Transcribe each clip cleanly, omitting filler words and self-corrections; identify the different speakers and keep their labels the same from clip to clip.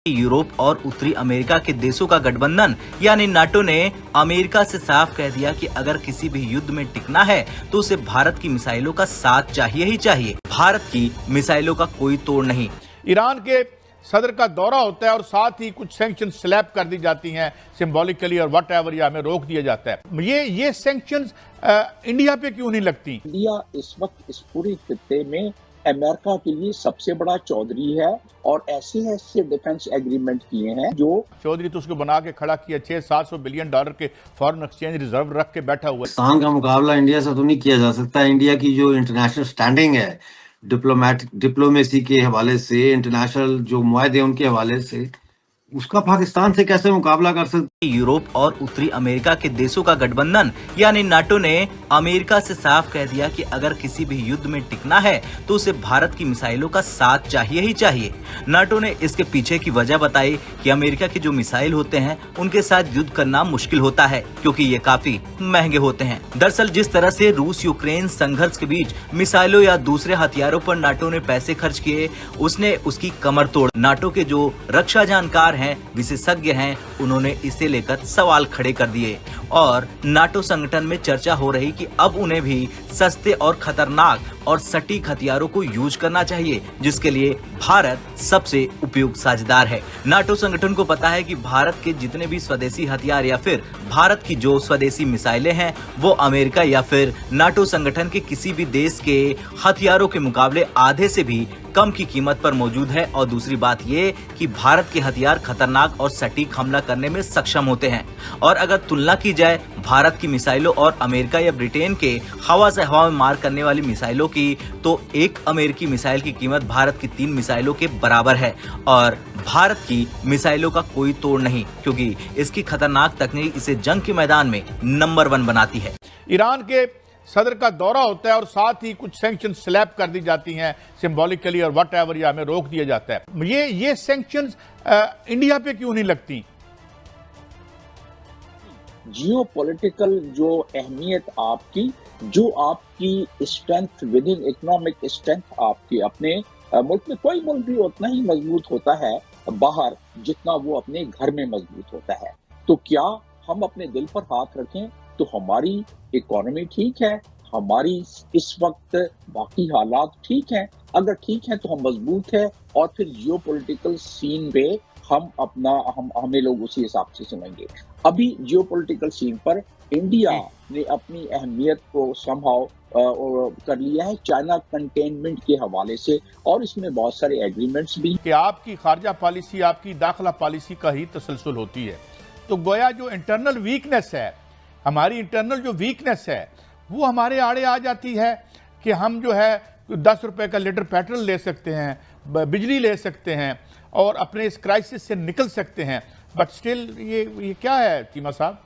Speaker 1: Europe और उत्तरी America के देशों का गठबंधन यानी नाटो ने अमेरिका से साफ कह दिया कि अगर किसी भी युद्ध में टिकना है तो उसे भारत की मिसाइलों का साथ चाहिए ही चाहिए। भारत की मिसाइलों का कोई तोड़ नहीं।
Speaker 2: ईरान के सदर का दौरा होता है और साथ ही कुछ सैंक्शन स्लैब कर दी जाती हैं सिंबॉलिकली और वट एवर, या हमें रोक दिया जाता है। ये सैंक्शंस इंडिया पे क्यों नहीं लगती?
Speaker 3: इंडिया इस वक्त इस पूरे खित्ते में अमेरिका के लिए सबसे बड़ा चौधरी है और ऐसे डिफेंस एग्रीमेंट किए हैं जो
Speaker 2: चौधरी तो उसको बना के खड़ा किया, 600-700 बिलियन डॉलर के फॉरेन एक्सचेंज रिजर्व रख के बैठा हुआ है।
Speaker 4: पाकिस्तान का मुकाबला इंडिया से तो नहीं किया जा सकता। इंडिया की जो इंटरनेशनल स्टैंडिंग है डिप्लोमेसी के हवाले से, इंटरनेशनल जो मुआहदे उनके हवाले से, उसका पाकिस्तान से कैसे मुकाबला कर सकते?
Speaker 1: यूरोप और उत्तरी अमेरिका के देशों का गठबंधन यानी नाटो ने अमेरिका से साफ कह दिया कि अगर किसी भी युद्ध में टिकना है तो उसे भारत की मिसाइलों का साथ चाहिए ही चाहिए। नाटो ने इसके पीछे की वजह बताई कि अमेरिका के जो मिसाइल होते हैं उनके साथ युद्ध करना मुश्किल होता है क्योंकि ये काफी महंगे होते हैं। दरअसल जिस तरह से रूस यूक्रेन संघर्ष के बीच मिसाइलों या दूसरे हथियारों पर नाटो ने पैसे खर्च किए, उसने उसकी कमर तोड़। नाटो के जो रक्षा जानकार हैं, विशेषज्ञ हैं, उन्होंने इसे लेकर सवाल खड़े कर दिए और नाटो संगठन में चर्चा हो रही कि अब उन्हें भी सस्ते और खतरनाक और सटीक हथियारों को यूज करना चाहिए, जिसके लिए भारत सबसे उपयुक्त साझेदार है। नाटो संगठन को पता है कि भारत के जितने भी स्वदेशी हथियार या फिर भारत की जो स्वदेशी मिसाइलें हैं वो अमेरिका या फिर नाटो संगठन के किसी भी देश के हथियारों के मुकाबले आधे से भी कम की कीमत पर मौजूद है। और दूसरी बात ये कि भारत के हथियार खतरनाक और सटीक हमला करने में सक्षम होते हैं। और अगर तुलना की जाए भारत की मिसाइलों और अमेरिका या ब्रिटेन के हवा से हवा में मार करने वाली मिसाइलों की, तो एक अमेरिकी मिसाइल की कीमत भारत की 3 मिसाइलों के बराबर है। और भारत की मिसाइलों का कोई तोड़ नहीं क्योंकि इसकी खतरनाक तकनीक इसे जंग के मैदान में नंबर 1 बनाती है।
Speaker 2: ईरान के सदर का दौरा होता है और साथ ही कुछ सैंक्शन स्लैब कर दी जाती हैं सिंबॉलिकली और वट एवर, या हमें रोक दिया जाता है। ये सैंक्शंस इंडिया पे क्यों नहीं लगती?
Speaker 3: जियोपॉलिटिकल जो अहमियत आपकी, जो आपकी strength with in economic strength आपकी अपने मुल्क में, कोई मुल्क भी उतना ही मजबूत होता है बाहर जितना वो अपने घर में मजबूत होता है। तो क्या हम अपने दिल पर हाथ रखें तो हमारी इकोनॉमी ठीक है, हमारी इस वक्त बाकी हालात ठीक हैं? अगर ठीक है तो हम मजबूत है और फिर जियोपॉलिटिकल सीन पे हमें लोग उसी हिसाब से सुनेंगे। अभी जियोपॉलिटिकल सीन पर इंडिया ने अपनी अहमियत को संभाव कर लिया है चाइना कंटेनमेंट के हवाले से, और इसमें बहुत सारे एग्रीमेंट्स भी
Speaker 2: कि आपकी खारजा पॉलिसी आपकी दाखिला पॉलिसी का ही तसलसल होती है। तो गोया जो इंटरनल वीकनेस है, हमारी इंटरनल जो वीकनेस है वो हमारे आड़े आ जाती है कि हम जो है 10 रुपए का लीटर पेट्रोल ले सकते हैं, बिजली ले सकते हैं और अपने इस क्राइसिस से निकल सकते हैं। बट स्टिल ये क्या है चीमा साहब?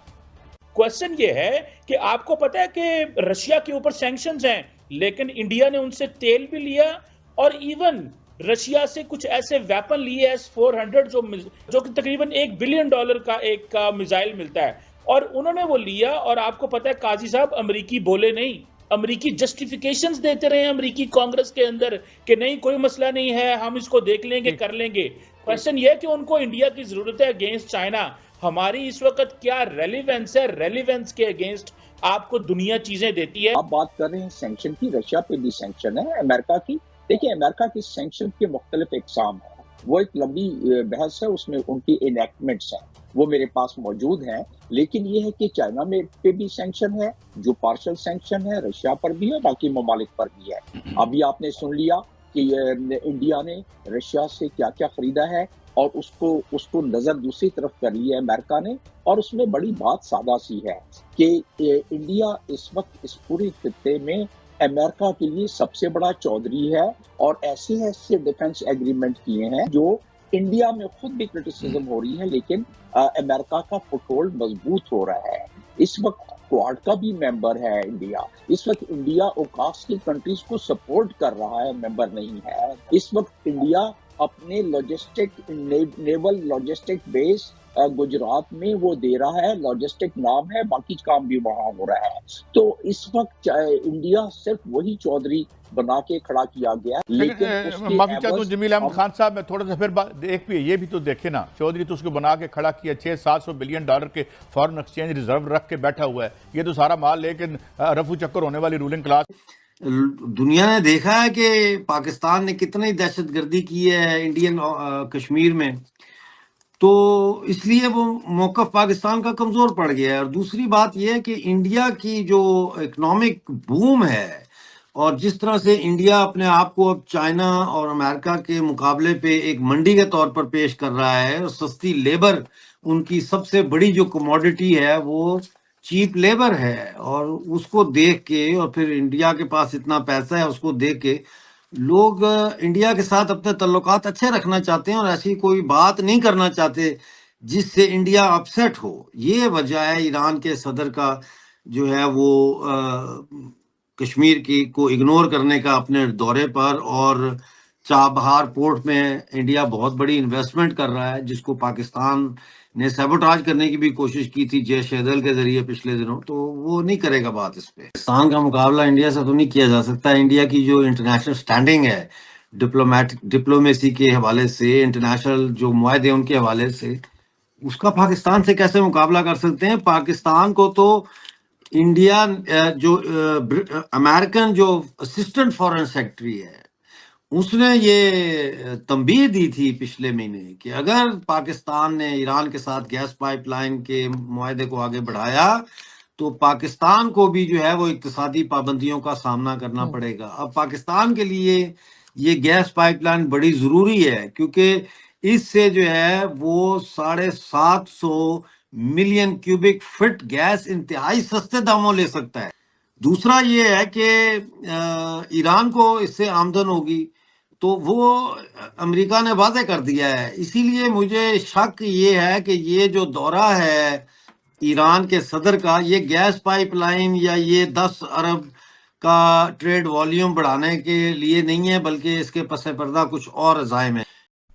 Speaker 5: क्वेश्चन ये है कि आपको पता है कि रशिया के ऊपर सैंक्शंस हैं, लेकिन इंडिया ने उनसे तेल भी लिया और इवन रशिया से कुछ ऐसे वेपन लिए S-400 जो कि तकरीबन $1 बिलियन का एक मिसाइल मिलता है, और उन्होंने वो लिया। और आपको पता है काजी साहब, अमेरिकी बोले नहीं, अमेरिकी जस्टिफिकेशंस देते रहे अमेरिकी कांग्रेस के अंदर कि नहीं कोई मसला नहीं है, हम इसको देख लेंगे, कर लेंगे। क्वेश्चन ये है कि उनको इंडिया की जरूरत है अगेंस्ट चाइना। हमारी इस वक्त क्या रेलिवेंस है? रेलिवेंस के अगेंस्ट आपको दुनिया चीजें देती है।
Speaker 3: आप बात कर रहे हैं सैंक्शन की, रशिया पे भी सैंक्शन है, अमेरिका की। देखिए, अमेरिका की सैंक्शन के मुख्तलिफ इकसाम है, वो एक लंबी बहस है, उसमें उनकी इनेक्टमेंट्स हैं, वो मेरे पास मौजूद हैं। लेकिन ये है कि चाइना में पे भी सैंक्शन है, जो पार्शल सैंक्शन है, रशिया पर भी है, बाकी ममालिक पर भी है। अभी आपने सुन लिया कि इंडिया ने रशिया से क्या क्या खरीदा है और उसको नजर दूसरी तरफ कर लिया है अमेरिका ने। और उसमें बड़ी बात सादा सी है कि इंडिया इस वक्त इस पूरे खित्ते में अमेरिका के लिए सबसे बड़ा चौधरी है और ऐसे डिफेंस एग्रीमेंट किए हैं जो इंडिया में खुद भी क्रिटिसिज्म हो रही है, लेकिन अमेरिका का फुटहोल्ड मजबूत हो रहा है। इस वक्त क्वाड का भी मेंबर है इंडिया। इस वक्त इंडिया ओकास की कंट्रीज को सपोर्ट कर रहा है, मेंबर नहीं है। इस वक्त इंडिया अपने logistic naval logistic base Gujarat में वो दे रहा है, लॉजिस्टिक नाम है, बाकी काम भी वहां हो रहा है। तो इस वक्त इंडिया सिर्फ वही चौधरी बना के खड़ा किया गया है, लेकिन उसके
Speaker 2: माफी चाहता हूँ
Speaker 3: एवज
Speaker 2: जमील अहमद
Speaker 3: हम
Speaker 2: खान साहब, मैं थोड़ा सा फिर एक भी ये भी तो देखे ना, चौधरी तो उसको बना के खड़ा किया, 600-700 बिलियन डॉलर के फॉरेन एक्सचेंज रिजर्व रख के बैठा हुआ है। ये तो सारा माल लेकिन रफू चक्कर होने वाली रूलिंग क्लास।
Speaker 4: दुनिया ने देखा है कि पाकिस्तान ने कितनी दहशतगर्दी की है इंडियन कश्मीर में, तो इसलिए वो मौक़िफ़ पाकिस्तान का कमज़ोर पड़ गया है। और दूसरी बात यह है कि इंडिया की जो इकोनॉमिक बूम है और जिस तरह से इंडिया अपने आप को अब चाइना और अमेरिका के मुकाबले पे एक मंडी के तौर पर पेश कर रहा है, और सस्ती लेबर उनकी सबसे बड़ी जो कमोडिटी है वो चीप लेबर है, और उसको देख के और फिर इंडिया के पास इतना पैसा है उसको देख के लोग इंडिया के साथ अपने तल्लुकात अच्छे रखना चाहते हैं और ऐसी कोई बात नहीं करना चाहते जिससे इंडिया अपसेट हो। ये वजह है ईरान के सदर का जो है वो कश्मीर की को इग्नोर करने का अपने दौरे पर। और चाबहार पोर्ट में इंडिया बहुत बड़ी इन्वेस्टमेंट कर रहा है, जिसको पाकिस्तान ने सैबोटाज करने की भी कोशिश की थी जैश-ए-दल के जरिए पिछले दिनों, तो वो नहीं करेगा बात इस पे। पाकिस्तान का मुकाबला इंडिया से तो नहीं किया जा सकता। इंडिया की जो इंटरनेशनल स्टैंडिंग है डिप्लोमेसी के हवाले से, इंटरनेशनल जो मुआहदे उनके हवाले से, उसका पाकिस्तान से कैसे मुकाबला कर सकते हैं। पाकिस्तान को तो इंडिया जो अमेरिकन जो असिस्टेंट फॉरेन सेक्रेटरी है उसने ये तंबीह दी थी पिछले महीने कि अगर पाकिस्तान ने ईरान के साथ गैस पाइपलाइन के मुआहदे को आगे बढ़ाया तो पाकिस्तान को भी जो है वो इक्तिसादी पाबंदियों का सामना करना पड़ेगा। अब पाकिस्तान के लिए ये गैस पाइपलाइन बड़ी ज़रूरी है, क्योंकि इससे जो है वो 750 मिलियन क्यूबिक फीट गैस इंतहाई सस्ते दामों ले सकता है। दूसरा ये है कि ईरान को इससे आमदन होगी, तो वो अमेरिका ने वादे कर दिया है। इसीलिए मुझे शक ये है कि ये जो दौरा है ईरान के सदर का, ये गैस पाइपलाइन या ये 10 अरब का ट्रेड वॉल्यूम बढ़ाने के लिए नहीं है, बल्कि इसके पस पर्दा कुछ और अज़ाइम है।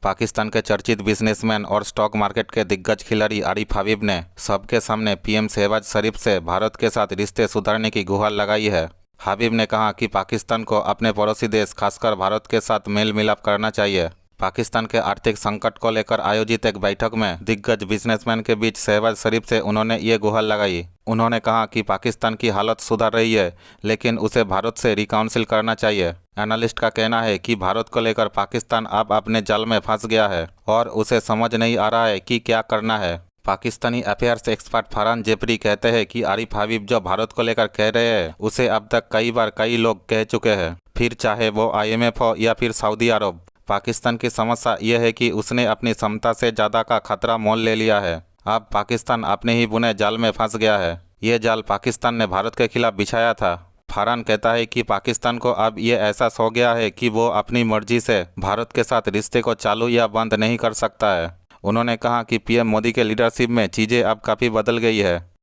Speaker 6: पाकिस्तान के चर्चित बिजनेसमैन और स्टॉक मार्केट के दिग्गज खिलाड़ी आरिफ हबीब ने सबके सामने पीएम शहबाज शरीफ से भारत के साथ रिश्ते सुधारने की गुहार लगाई है। हबीब ने कहा कि पाकिस्तान को अपने पड़ोसी देश खासकर भारत के साथ मेल मिलाप करना चाहिए। पाकिस्तान के आर्थिक संकट को लेकर आयोजित एक बैठक में दिग्गज बिजनेसमैन के बीच शहबाज शरीफ से उन्होंने ये गुहार लगाई। उन्होंने कहा कि पाकिस्तान की हालत सुधर रही है, लेकिन उसे भारत से रिकाउंसिल करना चाहिए। एनालिस्ट का कहना है कि भारत को लेकर पाकिस्तान अब अपने जाल में फंस गया है और उसे समझ नहीं आ रहा है कि क्या करना है। पाकिस्तानी अफेयर्स एक्सपर्ट फरहान जेफरी कहते हैं कि आरिफ हबीब जो भारत को लेकर कह रहे हैं उसे अब तक कई बार कई लोग कह चुके हैं, फिर चाहे वो IMF हो या फिर सऊदी अरब। पाकिस्तान की समस्या यह है कि उसने अपनी क्षमता से ज़्यादा का खतरा मोल ले लिया है। अब पाकिस्तान अपने ही बुने जाल में फंस गया है। ये जाल पाकिस्तान ने भारत के खिलाफ बिछाया था। फरहान कहता है कि पाकिस्तान को अब ये एहसास हो गया है कि वो अपनी मर्जी से भारत के साथ रिश्ते को चालू या बंद नहीं कर सकता है। उन्होंने कहा कि PM मोदी के लीडरशिप में चीज़ें अब काफ़ी बदल गई है।